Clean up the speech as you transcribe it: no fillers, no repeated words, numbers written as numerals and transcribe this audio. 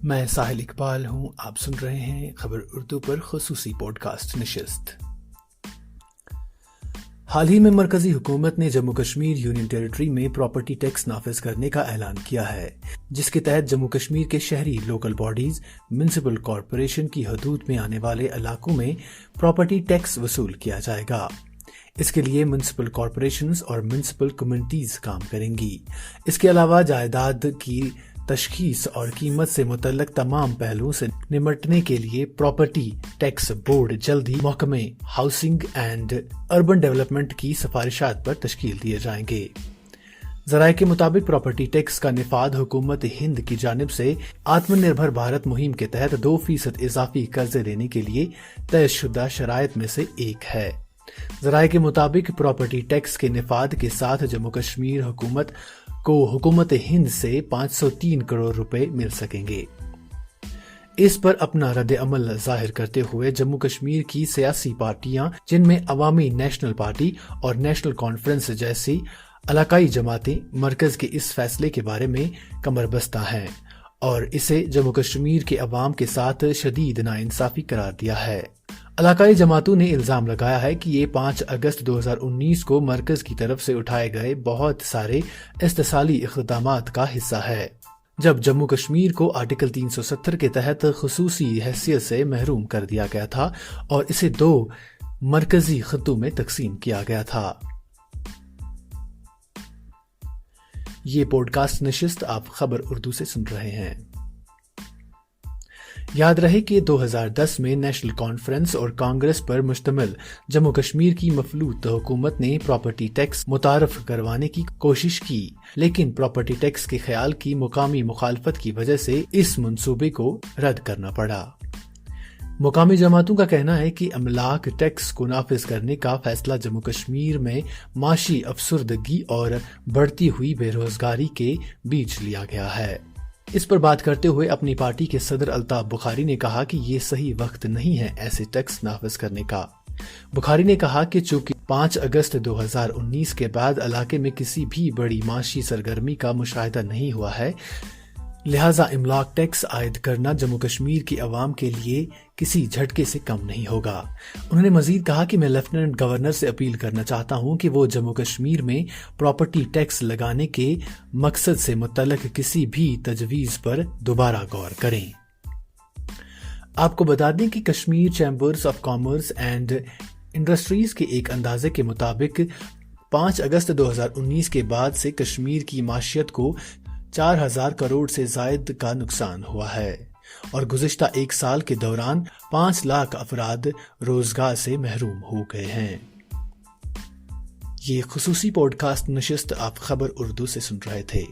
میں ساحل اقبال ہوں. آپ سن رہے ہیں خبر اردو پر خصوصی پوڈ کاسٹ نشست. حال ہی میں مرکزی حکومت نے جموں کشمیر یونین ٹیریٹری میں پراپرٹی ٹیکس نافذ کرنے کا اعلان کیا ہے، جس کے تحت جموں کشمیر کے شہری لوکل باڈیز میونسپل کارپوریشن کی حدود میں آنے والے علاقوں میں پراپرٹی ٹیکس وصول کیا جائے گا. اس کے لیے میونسپل کارپوریشنز اور میونسپل کمیونٹیز کام کریں گی. اس کے علاوہ جائیداد کی تشخیص اور قیمت سے متعلق تمام پہلوؤں سے نمٹنے کے لیے پراپرٹی ٹیکس بورڈ جلد ہی محکمہ ہاؤسنگ اینڈ اربن ڈیولپمنٹ کی سفارشات پر تشکیل دیے جائیں گے. ذرائع کے مطابق پراپرٹی ٹیکس کا نفاذ حکومت ہند کی جانب سے آتم نربھر بھارت مہم کے تحت 2% اضافی قرضے لینے کے لیے طے شدہ شرائط میں سے ایک ہے. ذرائع کے مطابق پراپرٹی ٹیکس کے نفاذ کے ساتھ جموں کشمیر حکومت کو حکومت ہند سے 503 کروڑ روپے مل سکیں گے. اس پر اپنا رد عمل ظاہر کرتے ہوئے جموں کشمیر کی سیاسی پارٹیاں، جن میں عوامی نیشنل پارٹی اور نیشنل کانفرنس جیسی علاقائی جماعتیں، مرکز کے اس فیصلے کے بارے میں کمر بستہ ہیں اور اسے جموں کشمیر کے عوام کے ساتھ شدید ناانصافی قرار دیا ہے. علاقائی جماعتوں نے الزام لگایا ہے کہ یہ 5 اگست 2019 کو مرکز کی طرف سے اٹھائے گئے بہت سارے استحصالی اقدامات کا حصہ ہے، جب جموں کشمیر کو آرٹیکل 370 کے تحت خصوصی حیثیت سے محروم کر دیا گیا تھا اور اسے 2 مرکزی خطوں میں تقسیم کیا گیا تھا. یہ پوڈ کاسٹ نشست آپ خبر اردو سے سن رہے ہیں. یاد رہے کہ 2010 میں نیشنل کانفرنس اور کانگریس پر مشتمل جموں کشمیر کی مفلوط حکومت نے پراپرٹی ٹیکس متعارف کروانے کی کوشش کی، لیکن پراپرٹی ٹیکس کے خیال کی مقامی مخالفت کی وجہ سے اس منصوبے کو رد کرنا پڑا. مقامی جماعتوں کا کہنا ہے کہ املاک ٹیکس کو نافذ کرنے کا فیصلہ جموں کشمیر میں معاشی افسردگی اور بڑھتی ہوئی بے روزگاری کے بیچ لیا گیا ہے. اس پر بات کرتے ہوئے اپنی پارٹی کے صدر الطاف بخاری نے کہا کہ یہ صحیح وقت نہیں ہے ایسے ٹیکس نافذ کرنے کا. بخاری نے کہا کہ چونکہ 5 اگست 2019 کے بعد علاقے میں کسی بھی بڑی معاشی سرگرمی کا مشاہدہ نہیں ہوا ہے، لہٰذا املاک ٹیکس عائد کرنا جموں کشمیر کی عوام کے لیے کسی جھٹکے سے کم نہیں ہوگا. انہوں نے مزید کہا کہ میں لیفٹیننٹ گورنر سے اپیل کرنا چاہتا ہوں کہ وہ جموں کشمیر میں پراپرٹی ٹیکس لگانے کے مقصد سے متعلق کسی بھی تجویز پر دوبارہ غور کریں. آپ کو بتا دیں کہ Kashmir chambers of commerce and industries کے ایک اندازے کے مطابق 5 اگست 2019 کے بعد سے کشمیر کی معیشت کو 4000 کروڑ سے زائد کا نقصان ہوا ہے اور گزشتہ 1 سال کے دوران 5 لاکھ افراد روزگار سے محروم ہو گئے ہیں. یہ خصوصی پوڈ کاسٹ نشست آپ خبر اردو سے سن رہے تھے.